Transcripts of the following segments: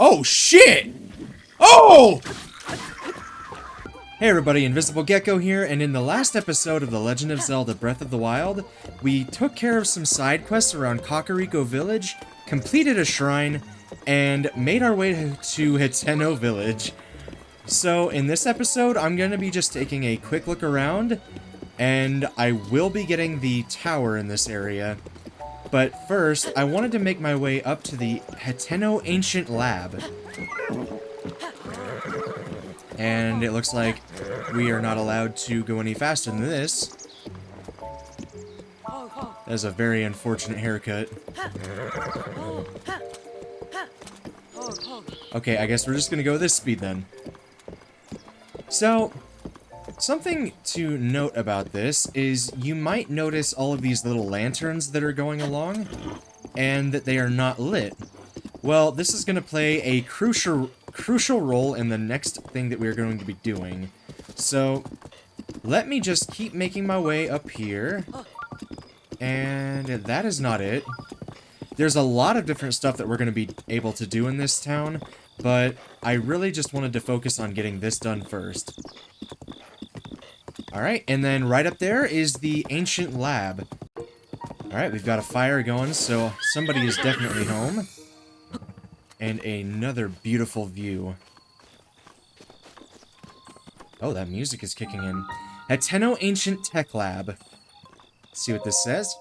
Oh, shit! Oh! Hey everybody, Invisible Gecko here, and in the last episode of The Legend of Zelda Breath of the Wild, we took care of some side quests around Kakariko Village, completed a shrine, and made our way to Hateno Village. So, in this episode, I'm going to be just taking a quick look around, and I will be getting the tower in this area. But first, I wanted to make my way up to the Hateno Ancient Lab. And it looks like we are not allowed to go any faster than this. That is a very unfortunate haircut. Okay, I guess we're just gonna go this speed then. So, something to note about this is you might notice all of these little lanterns that are going along, and that they are not lit. Well, this is going to play a crucial role in the next thing that we're going to be doing. So, let me just keep making my way up here. And that is not it. There's a lot of different stuff that we're going to be able to do in this town, but I really just wanted to focus on getting this done first. Alright, and then right up there is the Ancient Lab. Alright, we've got a fire going, so somebody is definitely home. And another beautiful view. Oh, that music is kicking in. Hateno Ancient Tech Lab. Let's see what this says.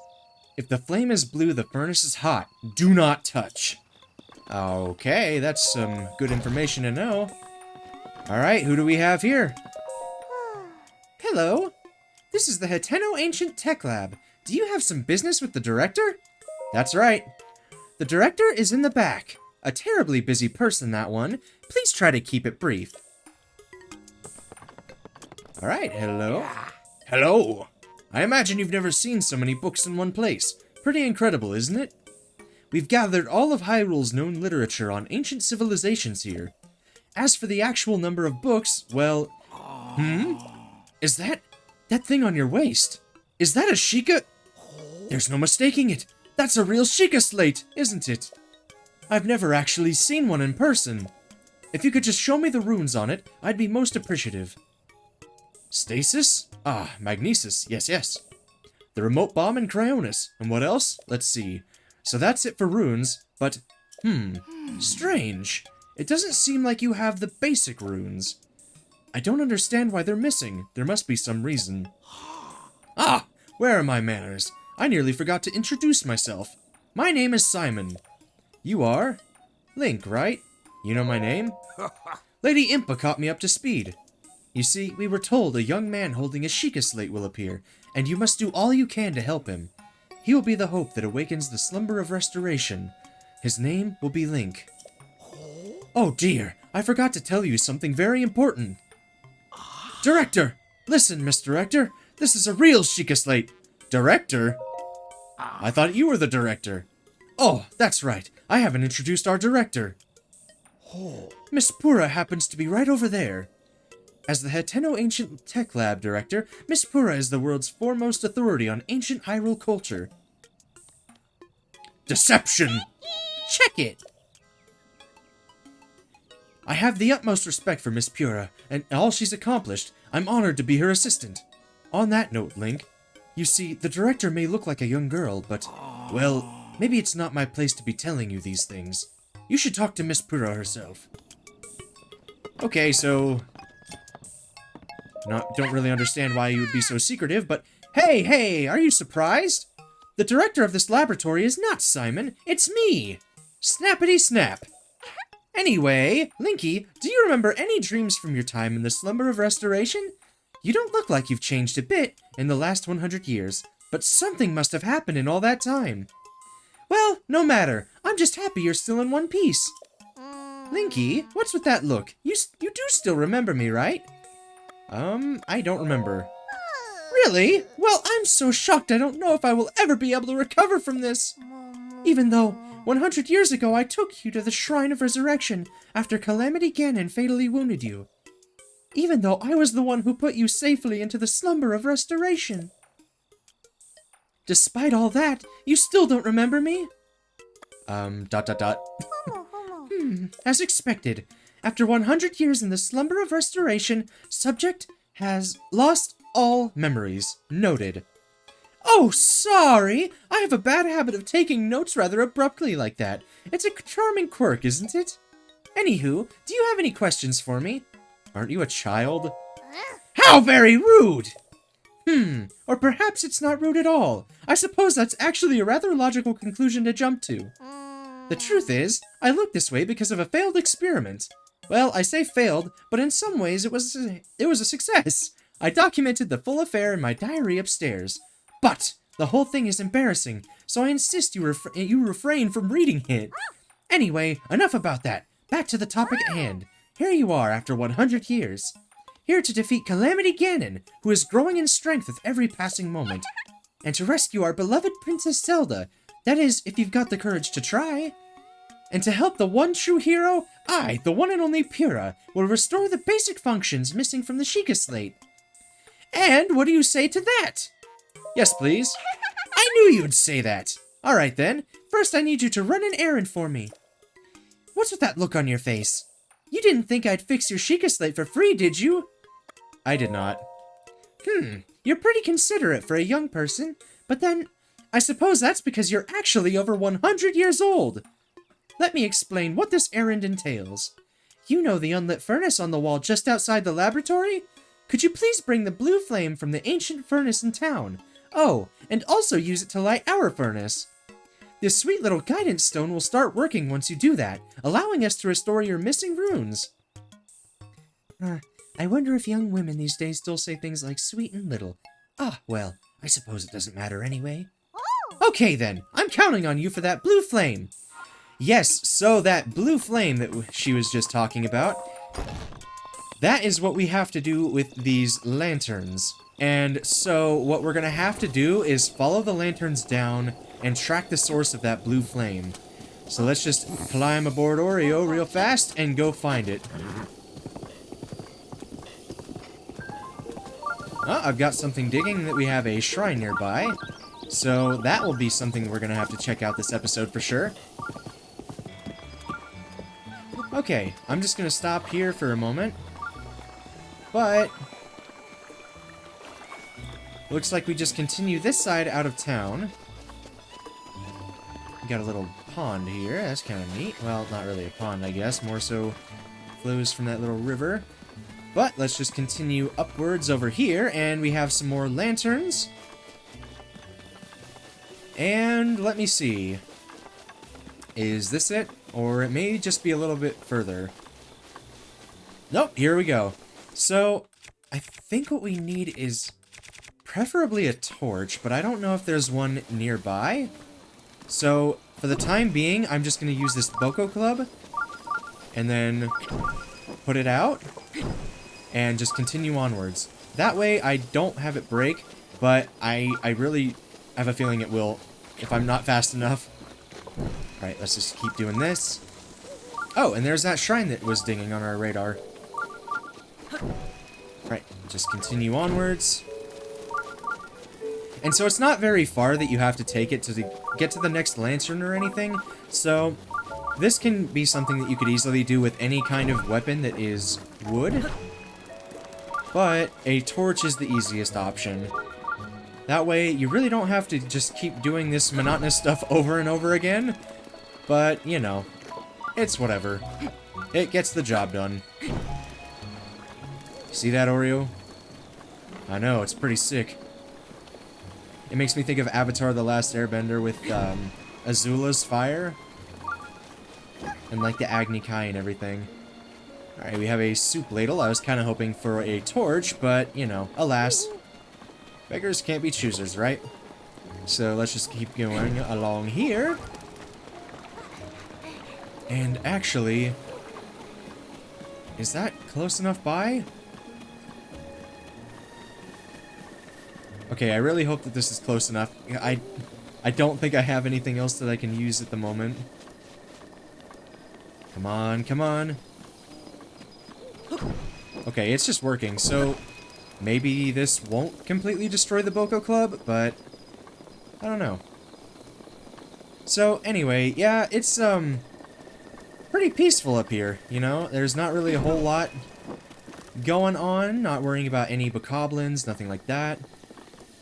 If the flame is blue, the furnace is hot. Do not touch. Okay, that's some good information to know. Alright, who do we have here? Hello. This is the Hateno Ancient Tech Lab. Do you have some business with the director? That's right. The director is in the back. A terribly busy person, that one. Please try to keep it brief. Alright, hello. Hello. I imagine you've never seen so many books in one place. Pretty incredible, isn't it? We've gathered all of Hyrule's known literature on ancient civilizations here. As for the actual number of books, well... Is that thing on your waist? Is that a Sheikah? There's no mistaking it. That's a real Sheikah slate, isn't it? I've never actually seen one in person. If you could just show me the runes on it, I'd be most appreciative. Stasis? Ah, magnesis. Yes, yes. The remote bomb and cryonis. And what else? Let's see. So that's it for runes, but... Strange. It doesn't seem like you have the basic runes. I don't understand why they're missing. There must be some reason. Ah! Where are my manners? I nearly forgot to introduce myself. My name is Simon. You are? Link, right? You know my name? Lady Impa caught me up to speed. You see, we were told a young man holding a Sheikah slate will appear, and you must do all you can to help him. He will be the hope that awakens the slumber of restoration. His name will be Link. Oh dear, I forgot to tell you something very important. Director! Listen, Miss Director, this is a real Sheikah slate. Director? I thought you were the director. Oh, that's right. I haven't introduced our director. Miss Purah happens to be right over there. As the Hateno Ancient Tech Lab director, Miss Purah is the world's foremost authority on ancient Hyrule culture. Deception! Check it! I have the utmost respect for Miss Purah, and all she's accomplished. I'm honored to be her assistant. On that note, Link, you see, the director may look like a young girl, but, well, maybe it's not my place to be telling you these things. You should talk to Miss Purah herself. Okay, so... don't really understand why you would be so secretive, but... Hey, are you surprised? The director of this laboratory is not Simon, it's me! Snappity snap! Anyway, Linky, do you remember any dreams from your time in the slumber of restoration? You don't look like you've changed a bit in the last 100 years, but something must have happened in all that time. Well, no matter. I'm just happy you're still in one piece. Linky, what's with that look? You do still remember me, right? I don't remember. Really? Well, I'm so shocked I don't know if I will ever be able to recover from this. Even though, 100 years ago I took you to the Shrine of Resurrection after Calamity Ganon fatally wounded you. Even though I was the one who put you safely into the slumber of restoration. Despite all that, you still don't remember me? ... As expected, after 100 years in the slumber of restoration, subject has lost all memories. Noted. Oh, sorry! I have a bad habit of taking notes rather abruptly like that. It's a charming quirk, isn't it? Anywho, do you have any questions for me? Aren't you a child? How very rude! Or perhaps it's not rude at all. I suppose that's actually a rather logical conclusion to jump to. The truth is, I look this way because of a failed experiment. Well, I say failed, but in some ways it was a success. I documented the full affair in my diary upstairs. But the whole thing is embarrassing, so I insist you refrain from reading it. Anyway, enough about that. Back to the topic at hand. Here you are after 100 years. Here to defeat Calamity Ganon, who is growing in strength with every passing moment. And to rescue our beloved Princess Zelda. That is, if you've got the courage to try. And to help the one true hero, I, the one and only Purah, will restore the basic functions missing from the Sheikah Slate. And what do you say to that? Yes, please. I knew you'd say that. Alright then, first I need you to run an errand for me. What's with that look on your face? You didn't think I'd fix your Sheikah Slate for free, did you? I did not. You're pretty considerate for a young person, but then, I suppose that's because you're actually over 100 years old. Let me explain what this errand entails. You know the unlit furnace on the wall just outside the laboratory? Could you please bring the blue flame from the ancient furnace in town? Oh, and also use it to light our furnace. This sweet little guidance stone will start working once you do that, allowing us to restore your missing runes. I wonder if young women these days still say things like sweet and little. Ah, well, I suppose it doesn't matter anyway. Okay then, I'm counting on you for that blue flame. Yes, so that blue flame that she was just talking about, that is what we have to do with these lanterns. And so what we're gonna have to do is follow the lanterns down and track the source of that blue flame. So let's just climb aboard Oreo real fast and go find it. Oh, I've got something digging that we have a shrine nearby. So that will be something we're gonna have to check out this episode for sure. Okay, I'm just gonna stop here for a moment. But looks like we just continue this side out of town. We got a little pond here. That's kind of neat. Well, not really a pond, I guess. More so flows from that little river. But let's just continue upwards over here, and we have some more lanterns. And let me see. Is this it? Or it may just be a little bit further. Nope, here we go. So, I think what we need is preferably a torch, but I don't know if there's one nearby. So, for the time being, I'm just going to use this Boko Club, and then put it out, and just continue onwards. That way, I don't have it break, but I really have a feeling it will if I'm not fast enough. Alright, let's just keep doing this. Oh, and there's that shrine that was dinging on our radar. Right, just continue onwards. And so it's not very far that you have to take it to get to the next lantern or anything. So this can be something that you could easily do with any kind of weapon that is wood. But a torch is the easiest option. That way, you really don't have to just keep doing this monotonous stuff over and over again. But, you know, it's whatever. It gets the job done. See that, Oreo? I know, it's pretty sick. It makes me think of Avatar: The Last Airbender with Azula's fire. And like the Agni Kai and everything. Alright, we have a soup ladle. I was kind of hoping for a torch, but, you know, alas. Beggars can't be choosers, right? So let's just keep going along here. And actually, is that close enough by? Okay, I really hope that this is close enough. I don't think I have anything else that I can use at the moment. Come on, come on. Okay, it's just working, so maybe this won't completely destroy the Boko Club, but I don't know. So, anyway, yeah, it's, pretty pretty peaceful up here, you know? There's not really a whole lot going on, not worrying about any bokoblins, nothing like that.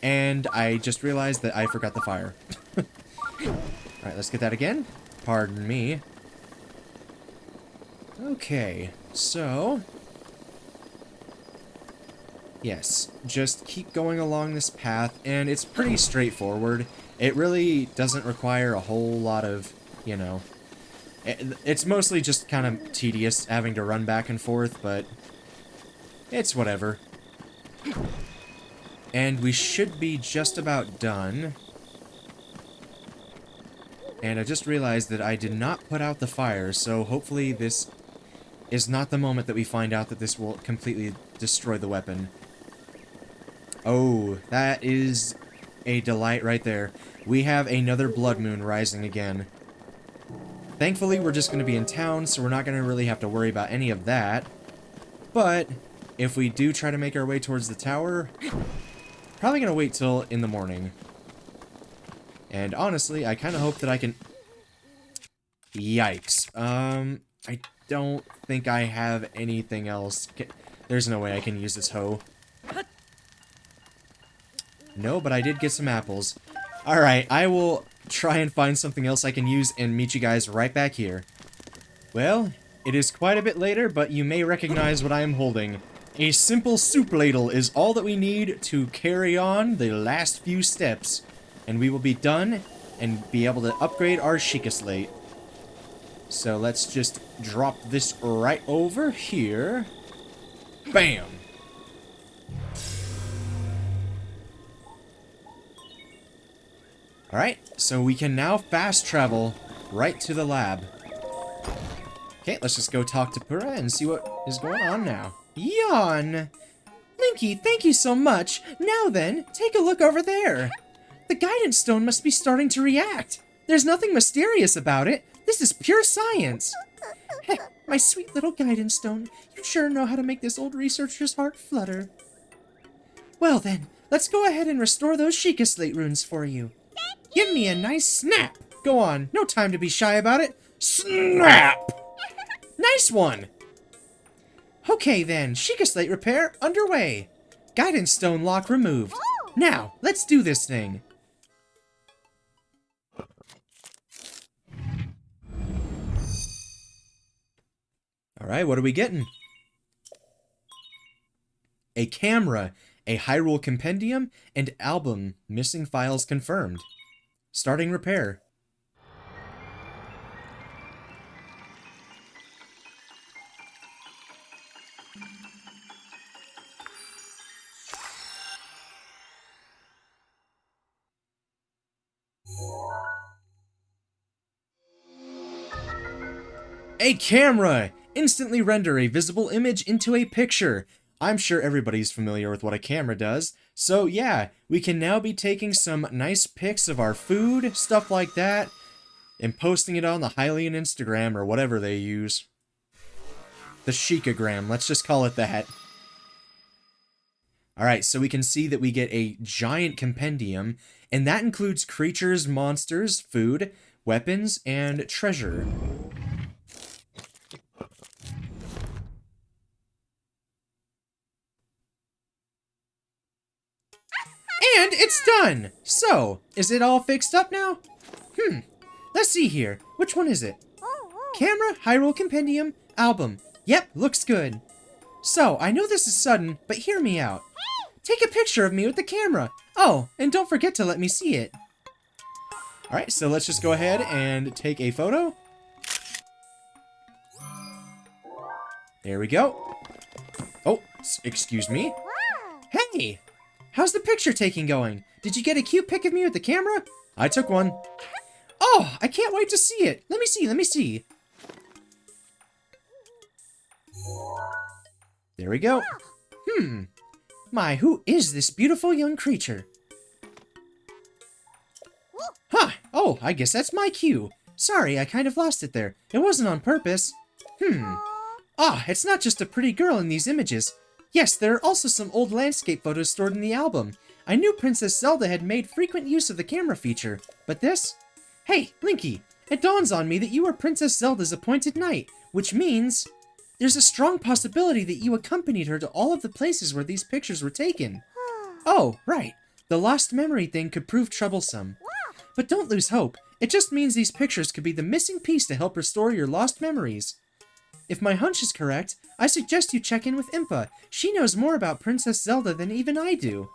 And I just realized that I forgot the fire. Alright, let's get that again. Pardon me. Okay, so... yes, just keep going along this path, and it's pretty straightforward. It really doesn't require a whole lot of, you know... It's mostly just kind of tedious having to run back and forth, but... it's whatever. And we should be just about done. And I just realized that I did not put out the fire, so hopefully this is not the moment that we find out that this will completely destroy the weapon. Oh, that is a delight right there. We have another blood moon rising again. Thankfully, we're just going to be in town, so we're not going to really have to worry about any of that. But if we do try to make our way towards the tower, probably going to wait till in the morning. And honestly, I kind of hope that I can... yikes. I don't think I have anything else. There's no way I can use this hoe. No, but I did get some apples. Alright, I will try and find something else I can use and meet you guys right back here. Well, it is quite a bit later, but you may recognize what I am holding. A simple soup ladle is all that we need to carry on the last few steps. And we will be done and be able to upgrade our Sheikah Slate. So let's just drop this right over here. Bam! Alright, so we can now fast travel right to the lab. Okay, let's just go talk to Purah and see what is going on now. Yawn! Linky, thank you so much! Now then, take a look over there! The guidance stone must be starting to react. There's nothing mysterious about it. This is pure science. Heh, my sweet little guidance stone. You sure know how to make this old researcher's heart flutter. Well then, let's go ahead and restore those Sheikah Slate runes for you. Give me a nice snap. Go on, no time to be shy about it. Snap! Nice one. Okay then, Sheikah Slate repair underway. Guidance stone lock removed. Now, let's do this thing. Alright, what are we getting? A camera, a Hyrule compendium, and album. Missing files confirmed. Starting repair. A camera! Instantly render a visible image into a picture. I'm sure everybody's familiar with what a camera does. So yeah, we can now be taking some nice pics of our food, stuff like that, and posting it on the Hylian Instagram or whatever they use. The Sheikagram, let's just call it that. Alright, so we can see that we get a giant compendium, and that includes creatures, monsters, food, weapons, and treasure. And it's done! So, is it all fixed up now? Let's see here. Which one is it? Camera, Hyrule Compendium, album. Yep, looks good. So, I know this is sudden, but hear me out. Take a picture of me with the camera. Oh, and don't forget to let me see it. Alright, so let's just go ahead and take a photo. There we go. Oh, excuse me. Hey! How's the picture taking going? Did you get a cute pic of me with the camera? I took one. Oh, I can't wait to see it. Let me see. There we go. My, who is this beautiful young creature? Huh, oh, I guess that's my cue. Sorry, I kind of lost it there. It wasn't on purpose. Ah, it's not just a pretty girl in these images. Yes, there are also some old landscape photos stored in the album. I knew Princess Zelda had made frequent use of the camera feature, but this? Hey, Linky, It dawns on me that you are Princess Zelda's appointed knight, which means there's a strong possibility that you accompanied her to all of the places where these pictures were taken. Oh, right. The lost memory thing could prove troublesome. But don't lose hope. It just means these pictures could be the missing piece to help restore your lost memories. If my hunch is correct, I suggest you check in with Impa. She knows more about Princess Zelda than even I do.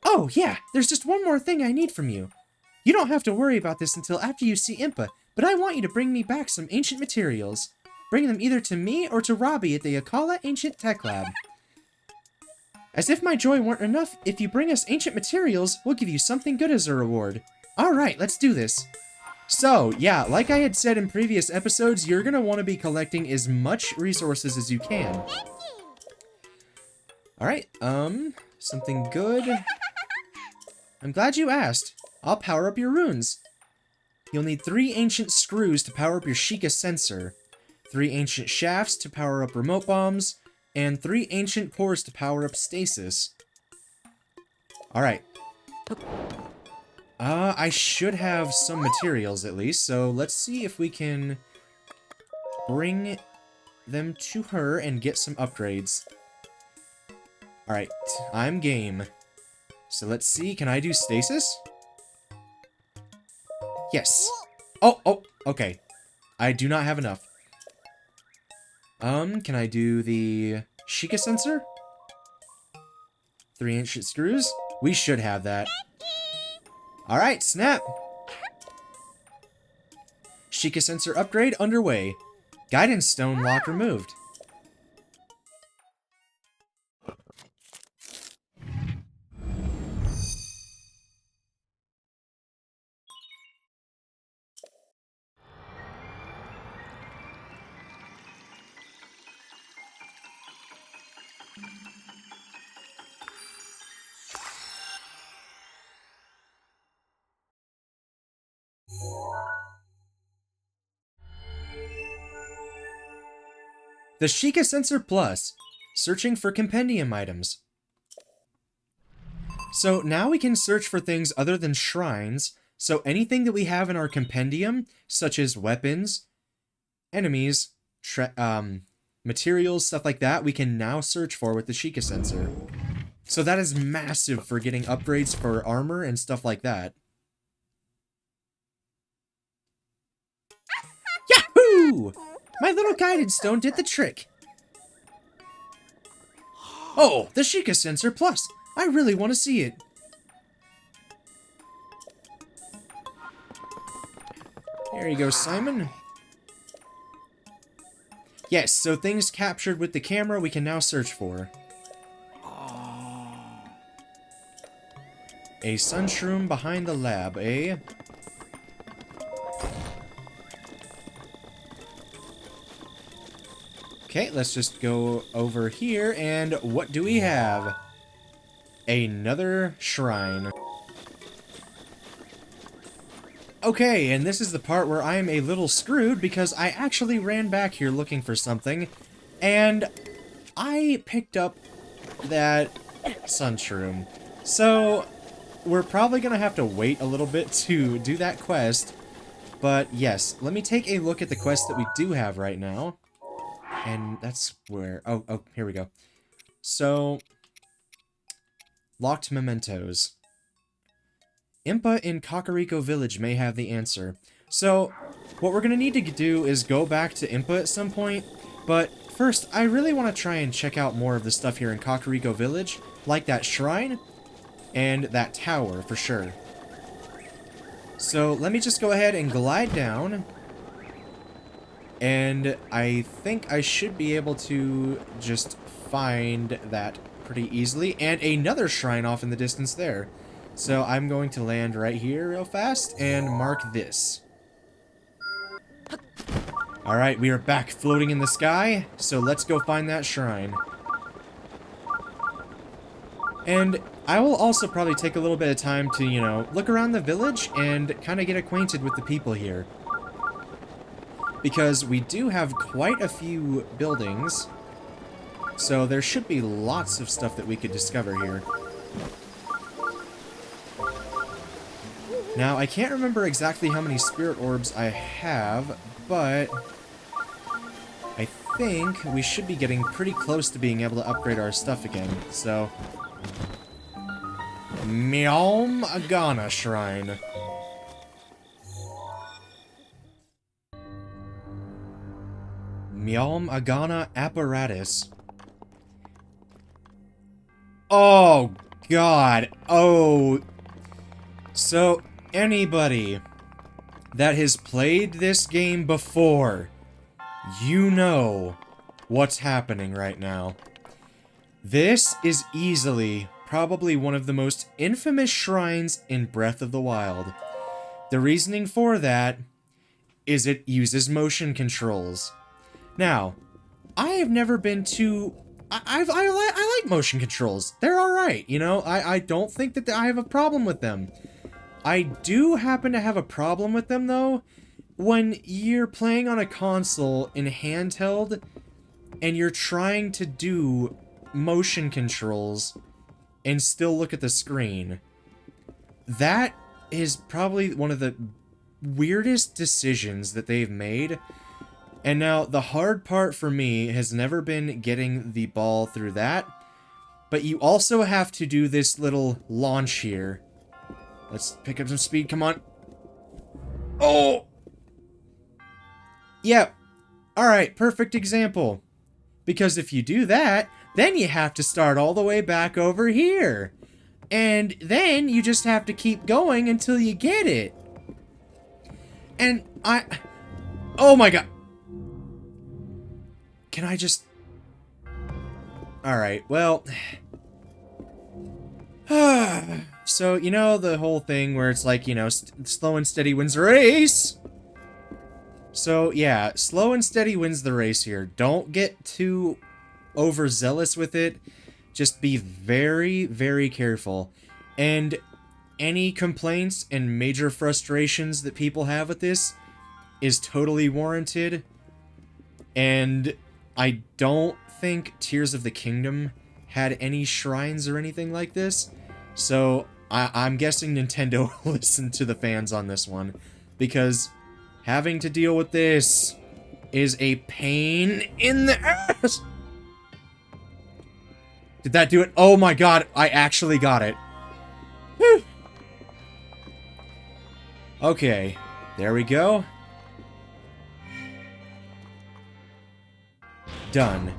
Oh, yeah, there's just one more thing I need from you. You don't have to worry about this until after you see Impa, but I want you to bring me back some ancient materials. Bring them either to me or to Robbie at the Akala Ancient Tech Lab. As if my joy weren't enough, if you bring us ancient materials, we'll give you something good as a reward. Alright, let's do this. So, yeah, like I had said in previous episodes, you're gonna want to be collecting as much resources as you can. Alright, something good. I'm glad you asked. I'll power up your runes. You'll need 3 ancient screws to power up your Sheikah sensor, 3 ancient shafts to power up remote bombs, and 3 ancient cores to power up stasis. Alright. I should have some materials at least, so let's see if we can bring them to her and get some upgrades. Alright, I'm game. So let's see, can I do stasis? Yes. Oh, okay. I do not have enough. Can I do the Sheikah sensor? 3 ancient screws? We should have that. Alright, snap! Sheikah sensor upgrade underway. Guidance stone lock removed. The Sheikah Sensor Plus, searching for compendium items. So now we can search for things other than shrines, so anything that we have in our compendium, such as weapons, enemies, materials, stuff like that, we can now search for with the Sheikah Sensor. So that is massive for getting upgrades for armor and stuff like that. Yahoo! My little guidance stone did the trick. Oh, the Sheikah Sensor Plus. I really want to see it. There you go, Simon. Yes, so things captured with the camera we can now search for. A sunshroom behind the lab, eh? Okay, let's just go over here, and what do we have? Another shrine. Okay, and this is the part where I'm a little screwed because I actually ran back here looking for something, and I picked up that sunshroom. So, we're probably gonna have to wait a little bit to do that quest, but yes, let me take a look at the quest that we do have right now. And that's where... Oh, here we go. So, locked mementos. Impa in Kakariko Village may have the answer. So, what we're going to need to do is go back to Impa at some point, but first, I really want to try and check out more of the stuff here in Kakariko Village, like that shrine, and that tower, for sure. So, let me just go ahead and glide down... And I think I should be able to just find that pretty easily. And another shrine off in the distance there. So I'm going to land right here real fast and mark this. Alright, we are back floating in the sky. So let's go find that shrine. And I will also probably take a little bit of time to, you know, look around the village and kind of get acquainted with the people here. Because we do have quite a few buildings, so there should be lots of stuff that we could discover here. Now, I can't remember exactly how many spirit orbs I have, but I think we should be getting pretty close to being able to upgrade our stuff again. So, Meowm Agana Shrine. Meowm Agana Apparatus. Oh, God. Oh. So, anybody that has played this game before, you know what's happening right now. This is easily probably one of the most infamous shrines in Breath of the Wild. The reasoning for that is it uses motion controls. Now, I have never been too... I like motion controls. They're alright, you know? I don't think that I have a problem with them. I do happen to have a problem with them, though, when you're playing on a console in handheld and you're trying to do motion controls and still look at the screen. That is probably one of the weirdest decisions that they've made. And now, the hard part for me has never been getting the ball through that, but you also have to do this little launch here. Let's pick up some speed, come on. Oh! Yep. Alright, perfect example. Because if you do that, then you have to start all the way back over here. And then you just have to keep going until you get it. And oh my god. Can I just... Alright, well... So, you know the whole thing where it's like, you know, slow and steady wins the race? So, yeah, slow and steady wins the race here. Don't get too overzealous with it. Just be very, very careful. And any complaints and major frustrations that people have with this is totally warranted. And I don't think Tears of the Kingdom had any shrines or anything like this. So, I'm guessing Nintendo listened to the fans on this one. Because having to deal with this is a pain in the ass. Did that do it? Oh my god, I actually got it. Whew. Okay, there we go. Done.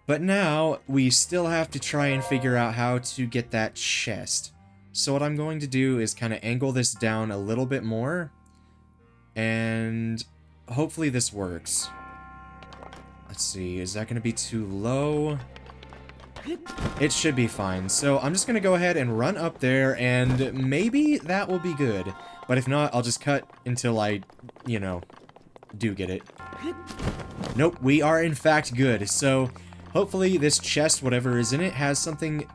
But now, we still have to try and figure out how to get that chest. So what I'm going to do is kind of angle this down a little bit more. And hopefully this works. Let's see, is that going to be too low? It should be fine. So I'm just going to go ahead and run up there, and maybe that will be good. But if not, I'll just cut until I, you know, do get it. Nope, we are in fact good. So hopefully this chest, whatever is in it, has something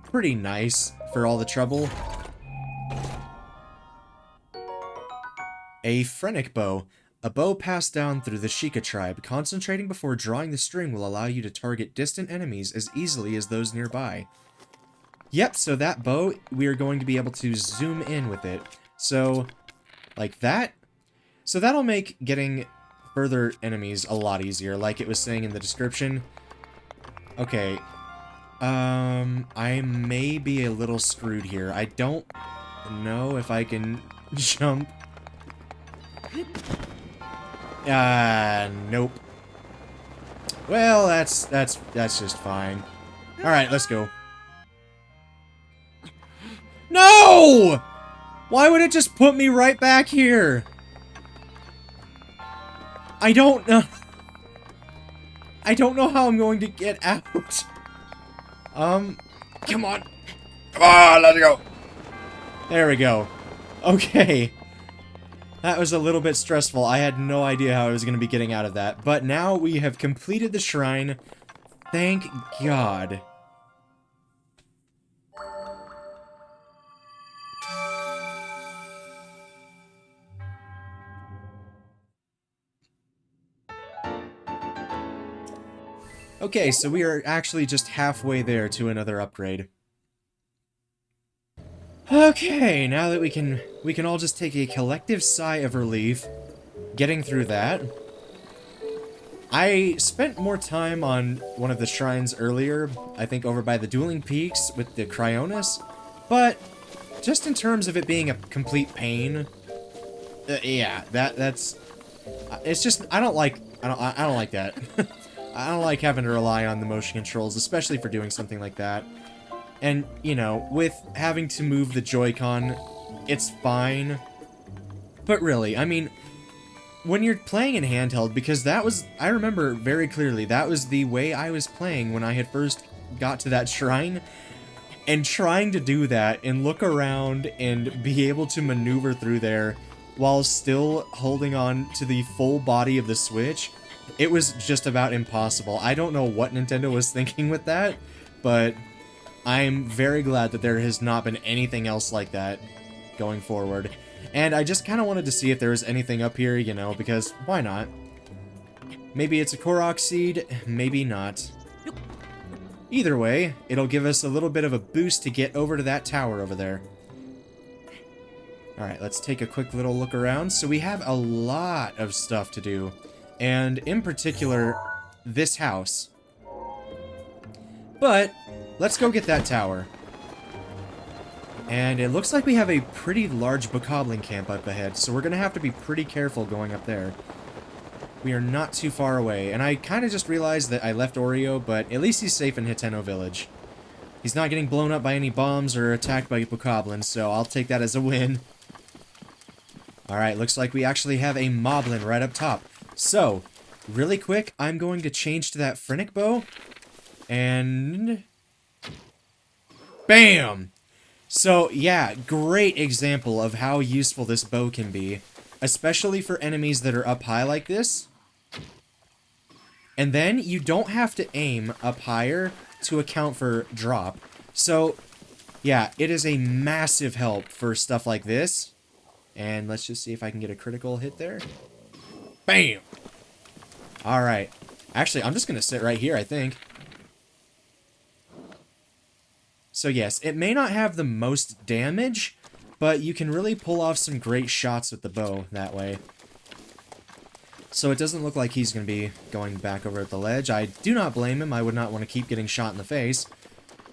pretty nice for all the trouble. A Phrenic Bow. A bow passed down through the Sheikah tribe. Concentrating before drawing the string will allow you to target distant enemies as easily as those nearby. Yep, so that bow, we are going to be able to zoom in with it. So, like that. So that'll make getting further enemies a lot easier, like it was saying in the description. Okay. I may be a little screwed here. I don't know if I can jump. Nope. Well, that's just fine. Alright, let's go. No! Why would it just put me right back here? I don't know. I don't know how I'm going to get out. Come on. Come on, let's go. There we go. Okay. That was a little bit stressful. I had no idea how I was going to be getting out of that. But now we have completed the shrine. Thank God. Okay, so we are actually just halfway there to another upgrade. Okay, now that we can all just take a collective sigh of relief getting through that. I spent more time on one of the shrines earlier, I think over by the Dueling Peaks with the Cryonis, but just in terms of it being a complete pain, yeah, that's it's just I don't like that. I don't like having to rely on the motion controls, especially for doing something like that. And, you know, with having to move the Joy-Con, it's fine. But really, I mean, when you're playing in handheld, because that was, I remember very clearly, that was the way I was playing when I had first got to that shrine. And trying to do that and look around and be able to maneuver through there while still holding on to the full body of the Switch, it was just about impossible. I don't know what Nintendo was thinking with that, but I'm very glad that there has not been anything else like that going forward. And I just kind of wanted to see if there was anything up here, you know, because why not? Maybe it's a Korok seed, maybe not. Either way, it'll give us a little bit of a boost to get over to that tower over there. Alright, let's take a quick little look around. So we have a lot of stuff to do. And in particular, this house. But let's go get that tower. And it looks like we have a pretty large bokoblin camp up ahead, so we're going to have to be pretty careful going up there. We are not too far away, and I kind of just realized that I left Oreo, but at least he's safe in Hateno Village. He's not getting blown up by any bombs or attacked by bokoblins, so I'll take that as a win. Alright, looks like we actually have a moblin right up top. So, really quick, I'm going to change to that Phrenic bow, and bam! So, yeah, great example of how useful this bow can be, especially for enemies that are up high like this. And then you don't have to aim up higher to account for drop. So, yeah, it is a massive help for stuff like this. And let's just see if I can get a critical hit there. Bam! Alright. Actually, I'm just going to sit right here, I think. So yes, it may not have the most damage, but you can really pull off some great shots with the bow that way. So it doesn't look like he's going to be going back over at the ledge. I do not blame him. I would not want to keep getting shot in the face.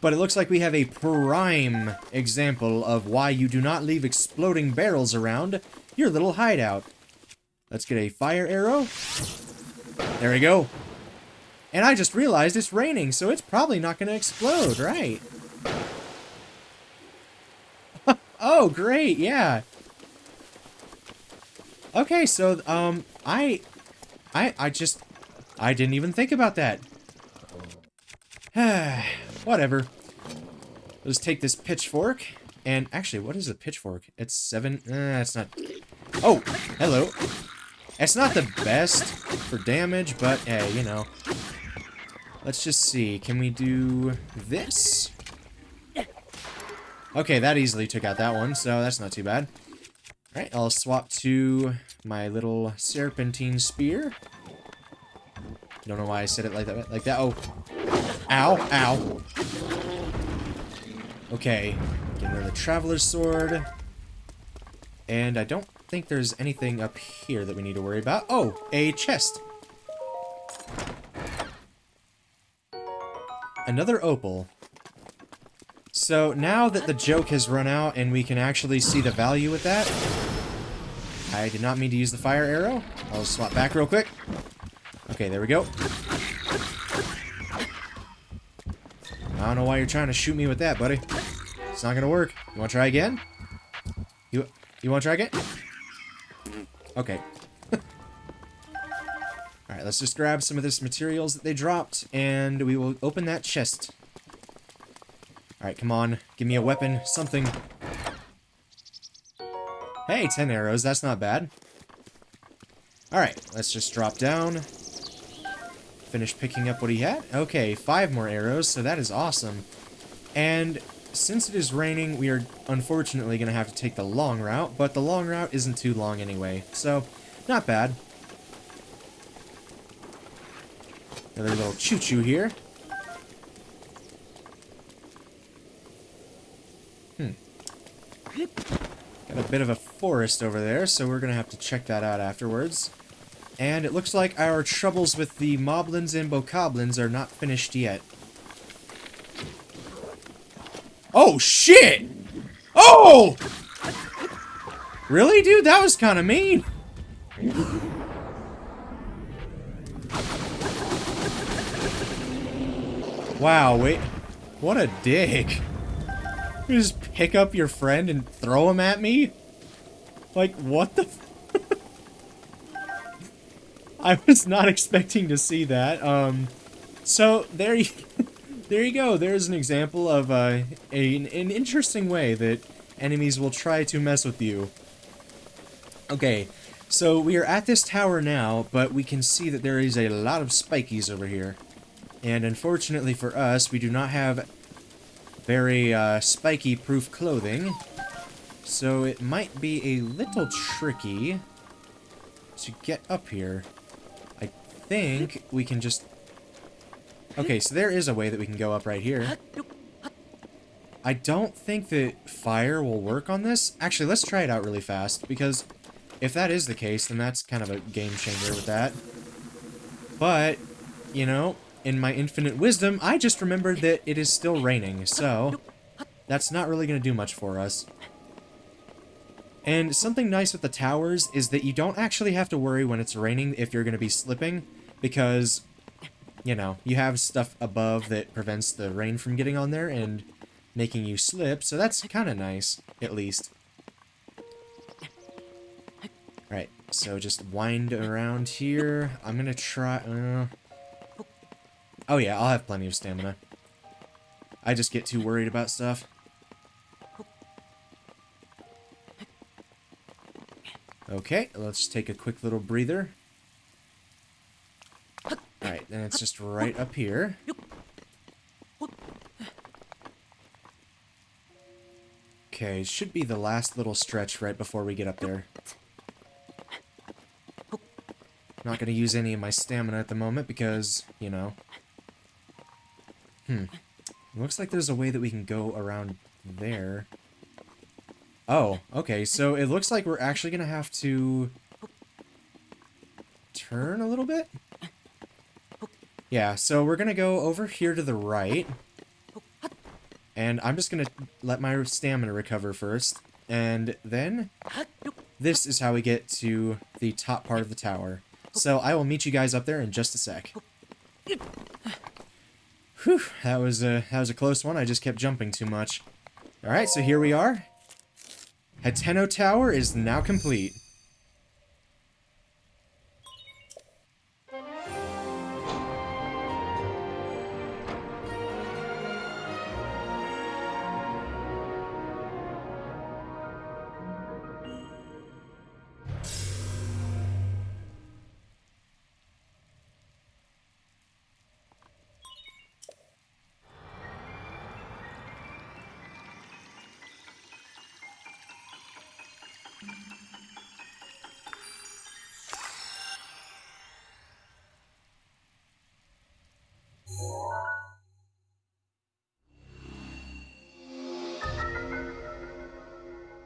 But it looks like we have a prime example of why you do not leave exploding barrels around your little hideout. Let's get a fire arrow. There we go. And I just realized it's raining, so it's probably not going to explode, right? Oh, great, yeah. Okay, so, I didn't even think about that. Whatever. Let's take this pitchfork, and actually, what is a pitchfork? It's 7, it's not, oh, hello. It's not the best for damage, but, hey, you know. Let's just see, can we do this? Okay, that easily took out that one, so that's not too bad. Alright, I'll swap to my little serpentine spear. Don't know why I said it like that. Oh. Ow, ow. Okay, get rid of the Traveler's Sword. And I don't think there's anything up here that we need to worry about. Oh, a chest. Another opal. So now that the joke has run out and we can actually see the value with that, I did not mean to use the fire arrow. I'll swap back real quick. Okay, there we go. I don't know why you're trying to shoot me with that, buddy. It's not gonna work. You wanna try again? You wanna try again? Okay. Alright, let's just grab some of this materials that they dropped, and we will open that chest. Alright, come on. Give me a weapon. Something. Hey, 10 arrows. That's not bad. Alright, let's just drop down. Finish picking up what he had. Okay, 5 more arrows, so that is awesome. And since it is raining, we are unfortunately going to have to take the long route, but the long route isn't too long anyway, so not bad. Another little choo-choo here. Got a bit of a forest over there, so we're gonna have to check that out afterwards. And it looks like our troubles with the moblins and bokoblins are not finished yet. Oh, shit! Oh! Really, dude? That was kind of mean. Wow, wait. What a dick. You just pick up your friend and throw him at me? Like, what the f— I was not expecting to see that. So, there you, there you go. There's an example of an interesting way that enemies will try to mess with you. Okay, so we are at this tower now, but we can see that there is a lot of spikies over here. And unfortunately for us, we do not have very spiky-proof clothing. So it might be a little tricky to get up here. I think we can just— okay, so there is a way that we can go up right here. I don't think that fire will work on this. Actually, let's try it out really fast, because if that is the case, then that's kind of a game changer with that. But, you know, in my infinite wisdom, I just remembered that it is still raining, so that's not really going to do much for us. And something nice with the towers is that you don't actually have to worry when it's raining if you're going to be slipping, because, you know, you have stuff above that prevents the rain from getting on there and making you slip, so that's kind of nice, at least. Alright, so just wind around here. I'm gonna try— oh yeah, I'll have plenty of stamina. I just get too worried about stuff. Okay, let's take a quick little breather. Alright, then it's just right up here. Okay, should be the last little stretch right before we get up there. Not gonna use any of my stamina at the moment because, you know. Looks like there's a way that we can go around there. Oh, okay, so it looks like we're actually gonna have to turn a little bit? Yeah, so we're gonna go over here to the right. And I'm just gonna let my stamina recover first. And then this is how we get to the top part of the tower. So I will meet you guys up there in just a sec. Whew, that was a close one. I just kept jumping too much. Alright, so here we are. Hateno Tower is now complete.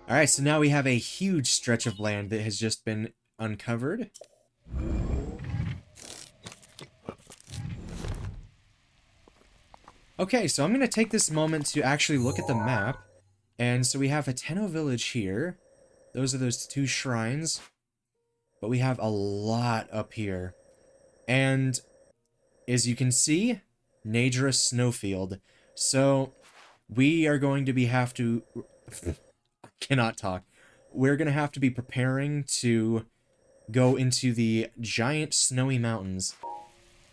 Alright, so now we have a huge stretch of land that has just been uncovered. Okay, so I'm going to take this moment to actually look at the map. And so we have Hateno Village here. Those are those two shrines. But we have a lot up here. And as you can see, Nadra Snowfield. So we are going to have to... cannot talk. We're going to have to be preparing to go into the giant snowy mountains.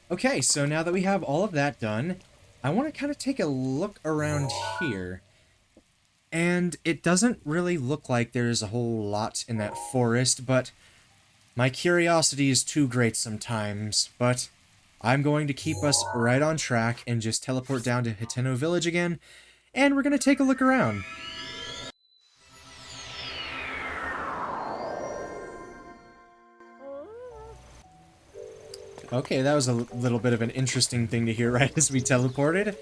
Okay, so now that we have all of that done, I want to kind of take a look around here. And it doesn't really look like there's a whole lot in that forest, but my curiosity is too great sometimes. But I'm going to keep us right on track and just teleport down to Hateno Village again, and we're going to take a look around. Okay, that was a little bit of an interesting thing to hear right as we teleported.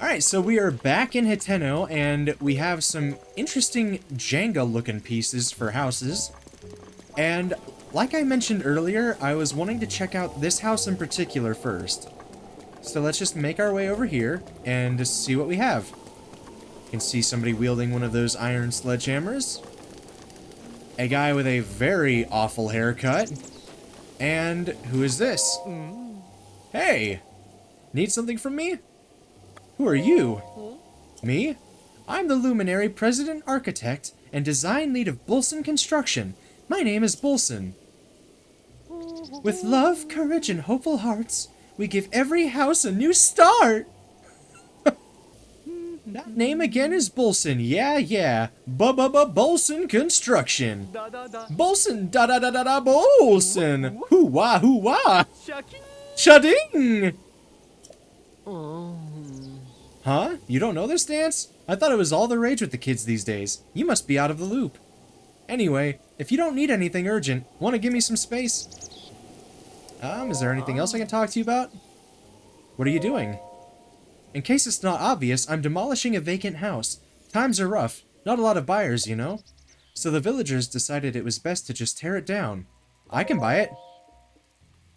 Alright, so we are back in Hateno, and we have some interesting Jenga-looking pieces for houses. And like I mentioned earlier, I was wanting to check out this house in particular first. So let's just make our way over here and just see what we have. You can see somebody wielding one of those iron sledgehammers. A guy with a very awful haircut. And who is this? Hey! Need something from me? Who are you? Me? I'm the luminary president architect and design lead of Bulson Construction. My name is Bulson. With love, courage, and hopeful hearts, we give every house a new start. That name again is Bulson. Yeah. Bulson Construction. Bulson da Bulson. Hoo-wah. Shading. Huh? You don't know this dance? I thought it was all the rage with the kids these days. You must be out of the loop. Anyway, if you don't need anything urgent, want to give me some space? Is there anything else I can talk to you about? What are you doing? In case it's not obvious, I'm demolishing a vacant house. Times are rough. Not a lot of buyers, you know? So the villagers decided it was best to just tear it down. I can buy it.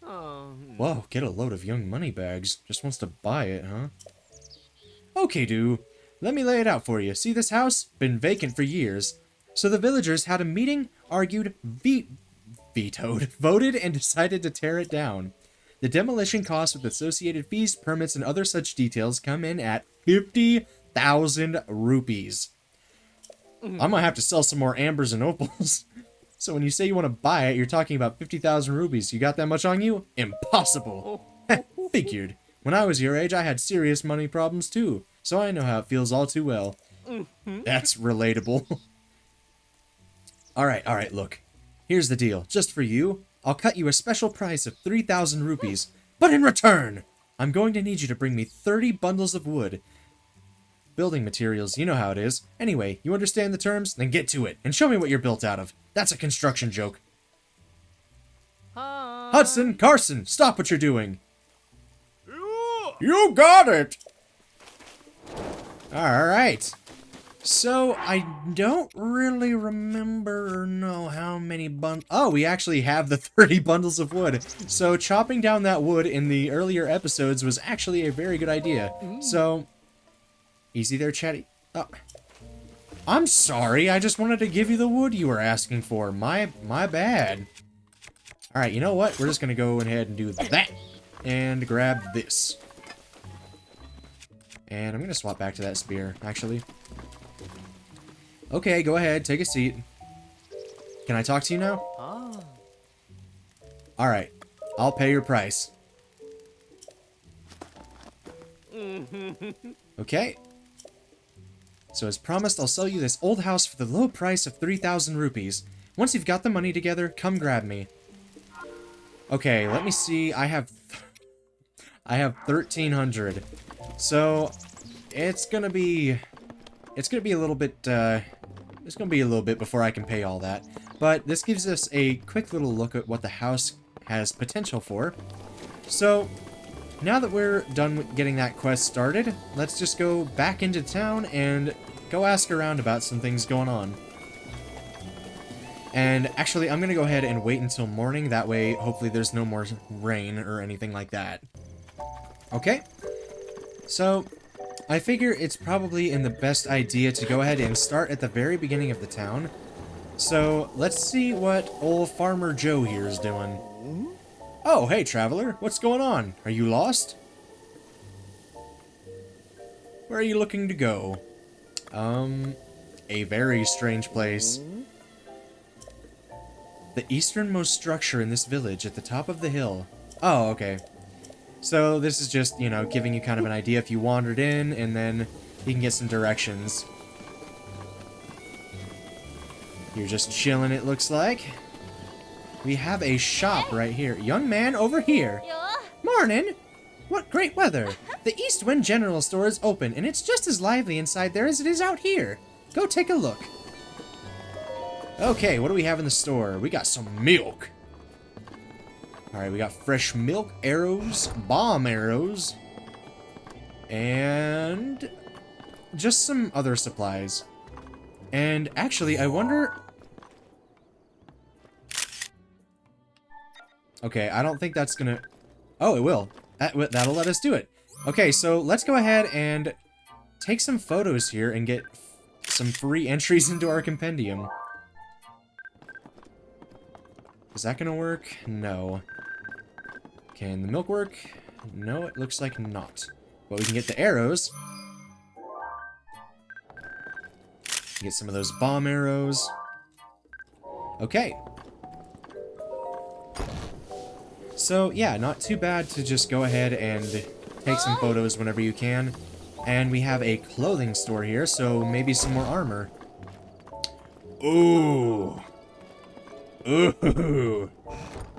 Whoa, get a load of young moneybags. Just wants to buy it, huh? Okay, do. Let me lay it out for you. See this house? Been vacant for years. So the villagers had a meeting, argued, vetoed, voted, and decided to tear it down. The demolition costs with associated fees, permits, and other such details come in at 50,000 rupees. I'm gonna have to sell some more ambers and opals. So when you say you want to buy it, you're talking about 50,000 rupees. You got that much on you? Impossible. Figured. When I was your age, I had serious money problems too. So I know how it feels all too well. That's relatable. Alright, look. Here's the deal. Just for you, I'll cut you a special price of 3,000 rupees. But in return, I'm going to need you to bring me 30 bundles of wood. Building materials, you know how it is. Anyway, you understand the terms? Then get to it, and show me what you're built out of. That's a construction joke. Hi. Hudson, Carson, stop what you're doing. You got it! Alright. So, I don't really remember or know how many bundles... Oh, we actually have the 30 bundles of wood. So, chopping down that wood in the earlier episodes was actually a very good idea. So, easy there, Chatty. Oh. I'm sorry, I just wanted to give you the wood you were asking for. My bad. Alright, you know what? We're just gonna go ahead and do that. And grab this. And I'm gonna swap back to that spear, actually. Okay, go ahead, take a seat. Can I talk to you now? Alright, I'll pay your price. Okay. So as promised, I'll sell you this old house for the low price of 3,000 rupees. Once you've got the money together, come grab me. Okay, let me see. I have 1,300. So it's gonna be a little bit it's gonna be a little bit before I can pay all that. But this gives us a quick little look at what the house has potential for. So now that we're done with getting that quest started, let's just go back into town and go ask around about some things going on. And actually, I'm gonna go ahead and wait until morning. That way, hopefully there's no more rain or anything like that. Okay? So, I figure it's probably in the best idea to go ahead and start at the very beginning of the town. So, let's see what old Farmer Joe here is doing. Oh, hey, traveler. What's going on? Are you lost? Where are you looking to go? A very strange place. The easternmost structure in this village at the top of the hill. Oh, okay. So this is just, you know, giving you kind of an idea if you wandered in, and then you can get some directions. You're just chilling, it looks like. We have a shop right here. Young man, over here. Morning! What great weather! The East Wind General Store is open, and it's just as lively inside there as it is out here. Go take a look. Okay, what do we have in the store? We got some milk. Alright, we got fresh milk, arrows, bomb arrows, And just some other supplies. And actually, I wonder... Okay, I don't think that's gonna... Oh, it will. That'll let us do it. Okay, so let's go ahead and take some photos here and get some free entries into our compendium. Is that gonna work? No. Can the milk work? No, it looks like not. But we can get the arrows. Get some of those bomb arrows. Okay. So, yeah, not too bad to just go ahead and take some photos whenever you can. And we have a clothing store here, so maybe some more armor. Ooh. Ooh.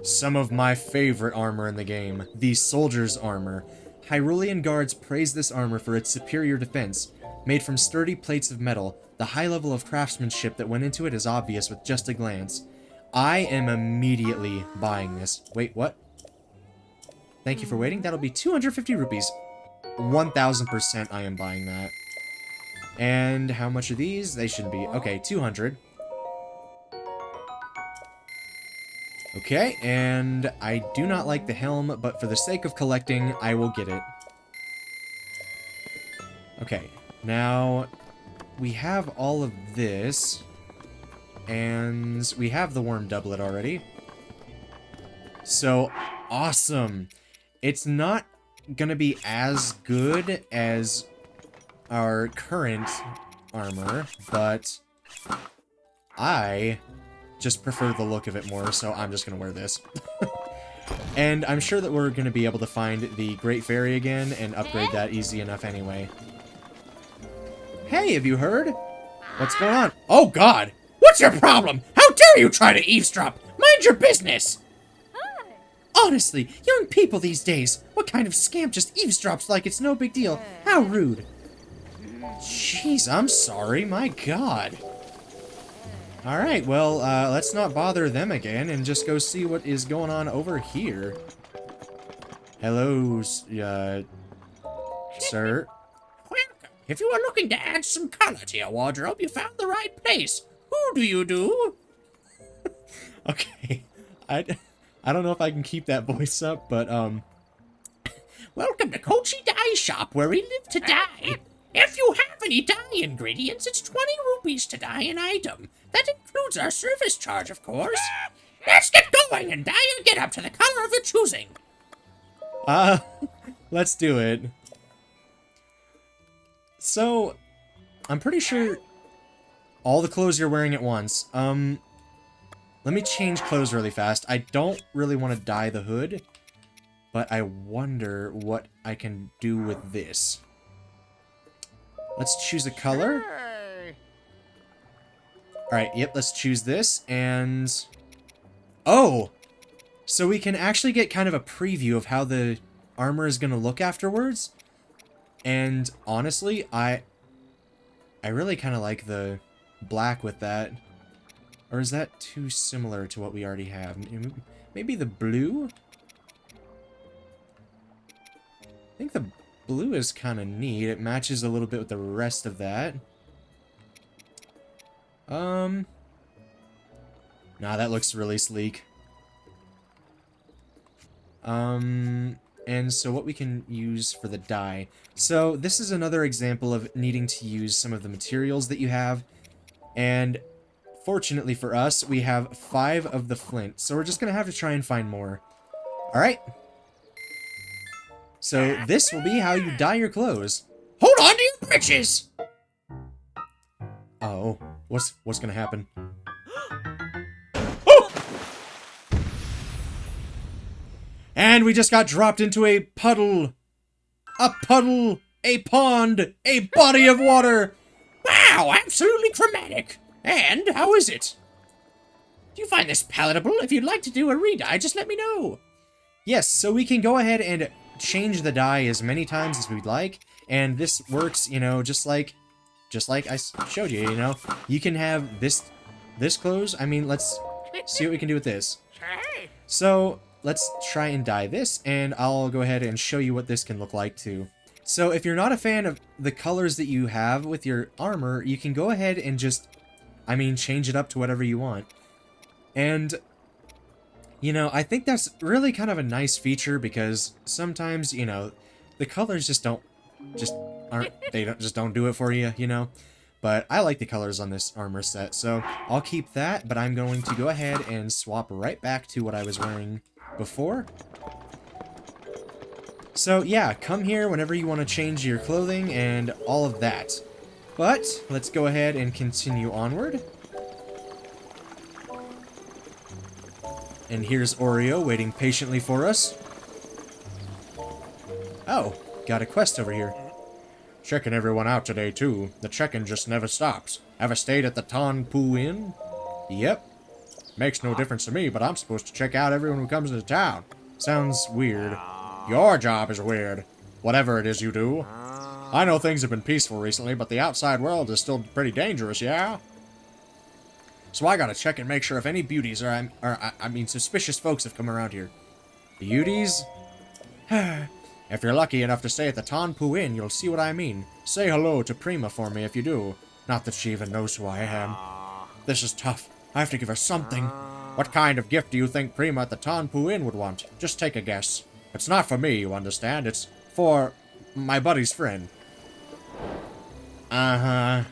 Some of my favorite armor in the game. The Soldier's Armor. Hyrulean guards praise this armor for its superior defense. Made from sturdy plates of metal, the high level of craftsmanship that went into it is obvious with just a glance. I am immediately buying this. Wait, what? Thank you for waiting. That'll be 250 rupees. 1000% I am buying that. And how much are these? They should be... Okay, 200. Okay, and I do not like the helm, but for the sake of collecting, I will get it. Okay, now we have all of this, and we have the worm doublet already. So, awesome! It's not gonna be as good as our current armor, but I just prefer the look of it more, so I'm just gonna wear this. And I'm sure that we're gonna be able to find the Great Fairy again and upgrade that easy enough anyway. Hey, have you heard? What's going on? Oh god! What's your problem? How dare you try to eavesdrop? Mind your business! Honestly, young people these days, what kind of scamp just eavesdrops like it's no big deal? How rude. Jeez, I'm sorry, my god. Alright, well, let's not bother them again and just go see what is going on over here. Hello, sir. Welcome. If you are looking to add some color to your wardrobe, you found the right place. Who do you do? Okay, I don't know if I can keep that voice up, but, Welcome to Kochi Dye Shop, where we live to dye. If you have any dye ingredients, it's 20 rupees to dye an item. That includes our service charge, of course. Let's get going and dye your getup to the color of your choosing. Let's do it. So, I'm pretty sure all the clothes you're wearing at once. Let me change clothes really fast. I don't really want to dye the hood, but I wonder what I can do with this. Let's choose a color. Alright, yep, let's choose this, and... Oh! So we can actually get kind of a preview of how the armor is going to look afterwards. And honestly, I really kind of like the black with that. Or is that too similar to what we already have? Maybe the blue? I think the blue is kind of neat. It matches a little bit with the rest of that. Nah, that looks really sleek. And so what we can use for the dye. So this is another example of needing to use some of the materials that you have. And fortunately for us, we have 5 of the flint. So we're just going to have to try and find more. Alright. So this will be how you dye your clothes. Hold on to your britches! Oh, what's going to happen? And we just got dropped into a puddle. A puddle. A pond. A body of water. Wow, absolutely dramatic. And how is it? Do you find this palatable? If you'd like to do a re-dye, just let me know. Yes, so we can go ahead and change the dye as many times as we'd like. And this works, you know, just like I showed you, you know. You can have this clothes. I mean, let's see what we can do with this. So let's try and dye this, and I'll go ahead and show you what this can look like too. So if you're not a fan of the colors that you have with your armor, you can go ahead and just, I mean, change it up to whatever you want. And, you know, I think that's really kind of a nice feature because sometimes, you know, the colors just don't do it for you, you know? But I like the colors on this armor set, so I'll keep that, but I'm going to go ahead and swap right back to what I was wearing before. So yeah, come here whenever you want to change your clothing and all of that. But let's go ahead and continue onward. And here's Oreo waiting patiently for us. Oh, got a quest over here. Checking everyone out today too. The checking just never stops. Ever stayed at the Tonpu Inn? Yep. Makes no difference to me, but I'm supposed to check out everyone who comes into town. Sounds weird. Your job is weird. Whatever it is you do. I know things have been peaceful recently, but the outside world is still pretty dangerous, yeah? So I gotta check and make sure if any beauties I mean suspicious folks have come around here. Beauties? If you're lucky enough to stay at the Tonpu Inn, you'll see what I mean. Say hello to Prima for me if you do. Not that she even knows who I am. This is tough. I have to give her something. What kind of gift do you think Prima at the Tonpu Inn would want? Just take a guess. It's not for me, you understand. It's for my buddy's friend. Uh-huh.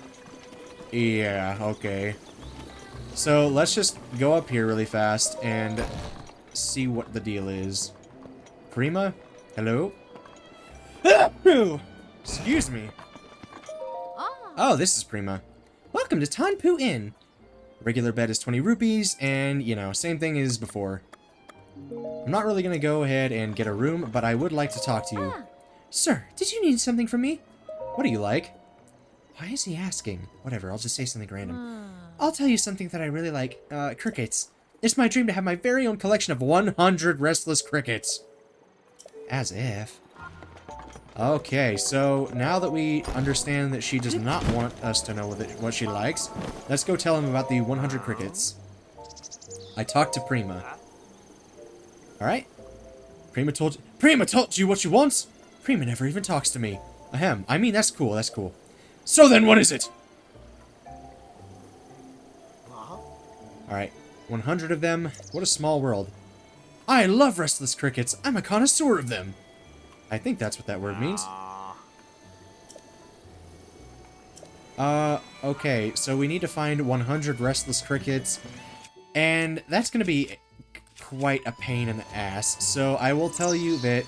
Yeah, okay. So, let's just go up here really fast and see what the deal is. Prima? Hello? Excuse me. Oh, this is Prima. Welcome to Tonpu Inn. Regular bed is 20 rupees, and, you know, same thing as before. I'm not really gonna go ahead and get a room, but I would like to talk to you. Sir, did you need something from me? What do you like? Why is he asking? Whatever, I'll just say something random. I'll tell you something that I really like. Crickets. It's my dream to have my very own collection of 100 restless crickets. As if. Okay, so now that we understand that she does not want us to know what she likes, let's go tell him about the 100 crickets. I talked to Prima. Alright? Prima told you what she wants? Prima never even talks to me. Ahem. I mean, that's cool, that's cool. So then, what is it? Alright. 100 of them. What a small world. I love restless crickets. I'm a connoisseur of them. I think that's what that word means. Okay. So we need to find 100 restless crickets. And that's gonna be quite a pain in the ass. So I will tell you that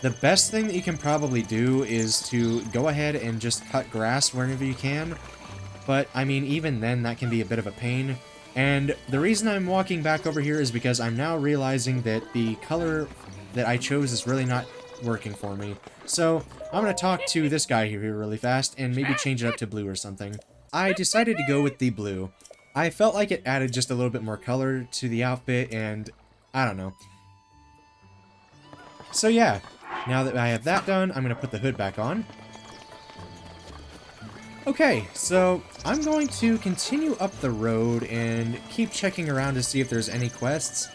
the best thing that you can probably do is to go ahead and just cut grass wherever you can. But, I mean, even then, that can be a bit of a pain. And the reason I'm walking back over here is because I'm now realizing that the color that I chose is really not working for me. So, I'm going to talk to this guy here really fast and maybe change it up to blue or something. I decided to go with the blue. I felt like it added just a little bit more color to the outfit, and I don't know. So yeah, now that I have that done, I'm going to put the hood back on. Okay, so I'm going to continue up the road and keep checking around to see if there's any quests.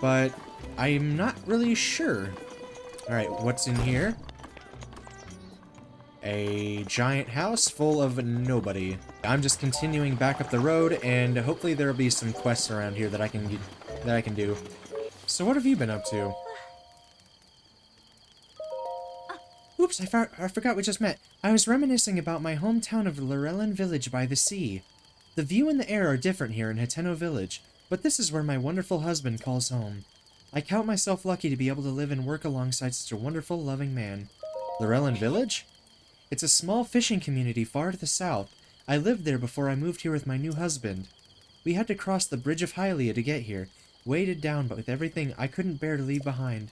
But I'm not really sure. Alright, what's in here? A giant house full of nobody. I'm just continuing back up the road, and hopefully there'll be some quests around here that I can do. So what have you been up to? Oops, I forgot we just met. I was reminiscing about my hometown of Lorellan Village by the sea. The view and the air are different here in Hateno Village, but this is where my wonderful husband calls home. I count myself lucky to be able to live and work alongside such a wonderful, loving man. Lorellan Village? It's a small fishing community far to the south. I lived there before I moved here with my new husband. We had to cross the Bridge of Hylia to get here, weighted down but with everything I couldn't bear to leave behind.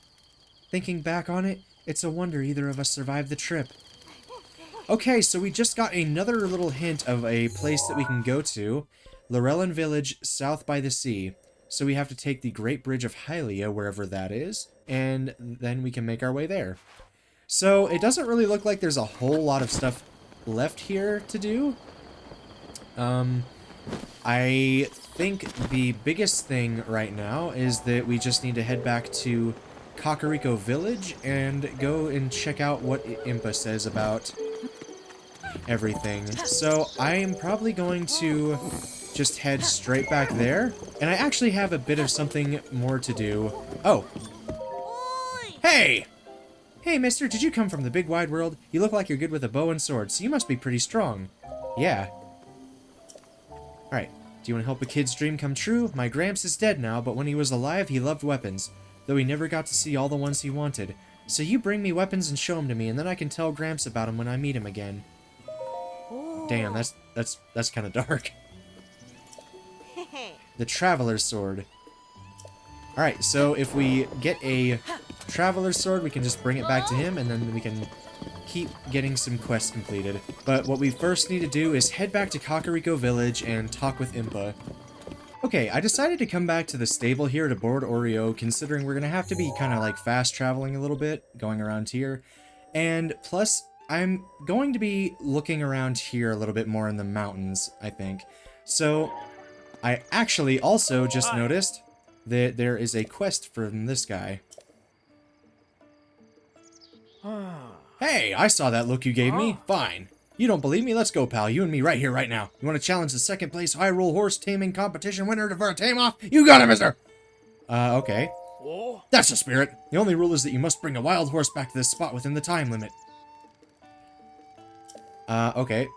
Thinking back on it, it's a wonder either of us survived the trip. Okay, so we just got another little hint of a place that we can go to. Lorellan Village, south by the sea. So we have to take the Great Bridge of Hylia, wherever that is, and then we can make our way there. So it doesn't really look like there's a whole lot of stuff left here to do. I think the biggest thing right now is that we just need to head back to Kakariko Village and go and check out what Impa says about everything. So I am probably going to just head straight back there. And I actually have a bit of something more to do. Oh. Hey! Hey, mister, did you come from the big wide world? You look like you're good with a bow and sword, so you must be pretty strong. Yeah. Alright, do you want to help a kid's dream come true? My Gramps is dead now, but when he was alive, he loved weapons, though he never got to see all the ones he wanted. So you bring me weapons and show them to me, and then I can tell Gramps about them when I meet him again. Damn, that's kind of dark. The Traveler's Sword. Alright, so if we get a Traveler's Sword, we can just bring it back to him, and then we can keep getting some quests completed. But what we first need to do is head back to Kakariko Village and talk with Impa. Okay, I decided to come back to the stable here to board Oreo, considering we're gonna have to be kind of like fast traveling a little bit, going around here. And plus, I'm going to be looking around here a little bit more in the mountains, I think. So, I actually also just noticed that there is a quest from this guy. Hey, I saw that look you gave me. Fine. You don't believe me? Let's go, pal. You and me right here, right now. You want to challenge the second place Hyrule horse taming competition winner for a tame-off? You got it, mister! Okay. That's the spirit. The only rule is that you must bring a wild horse back to this spot within the time limit. Okay.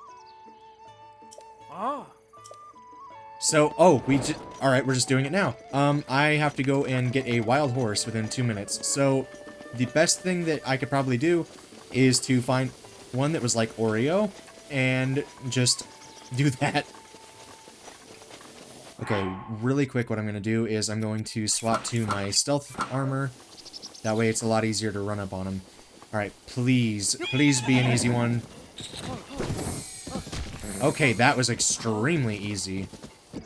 So, alright, we're just doing it now. I have to go and get a wild horse within 2 minutes. So, the best thing that I could probably do is to find one that was like Oreo, and just do that. Okay, really quick, what I'm going to do is I'm going to swap to my stealth armor. That way it's a lot easier to run up on him. Alright, please be an easy one. Okay, that was extremely easy.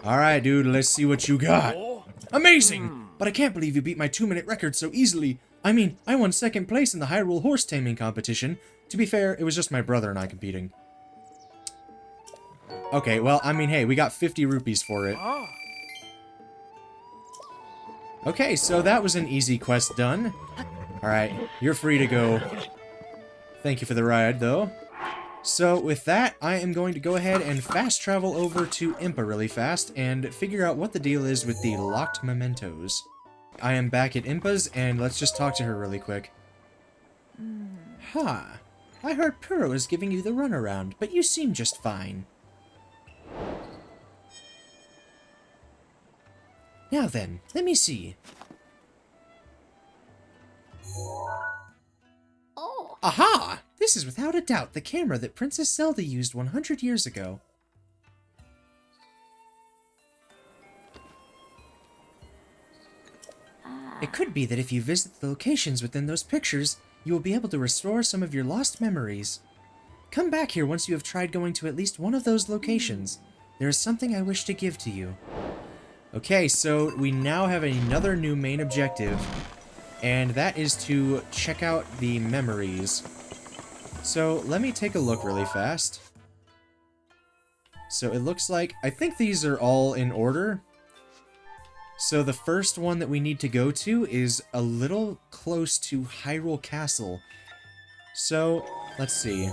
Alright, dude, let's see what you got. Amazing! But I can't believe you beat my 2-minute record so easily. I mean, I won 2nd place in the Hyrule horse taming competition. To be fair, it was just my brother and I competing. Okay, well, I mean, hey, we got 50 rupees for it. Okay, so that was an easy quest done. Alright, you're free to go. Thank you for the ride, though. So, with that, I am going to go ahead and fast travel over to Impa really fast and figure out what the deal is with the locked mementos. I am back at Impa's, and let's just talk to her really quick. Huh. I heard Purah was giving you the runaround, but you seem just fine. Now then, let me see. Oh. Aha! This is without a doubt the camera that Princess Zelda used 100 years ago. It could be that if you visit the locations within those pictures, you will be able to restore some of your lost memories. Come back here once you have tried going to at least one of those locations. There is something I wish to give to you. Okay, so we now have another new main objective, and that is to check out the memories. So let me take a look really fast. So it looks like, I think these are all in order. So the first one that we need to go to is a little close to Hyrule Castle. So, let's see.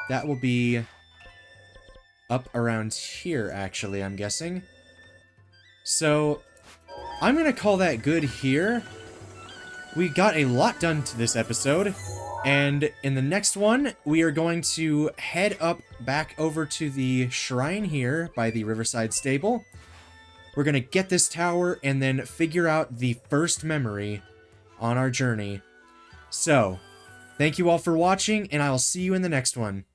That will be up around here, actually, I'm guessing. So, I'm gonna call that good here. We got a lot done to this episode, and in the next one, we are going to head up back over to the shrine here by the Riverside Stable. We're gonna get this tower and then figure out the first memory on our journey. So, thank you all for watching, and I'll see you in the next one.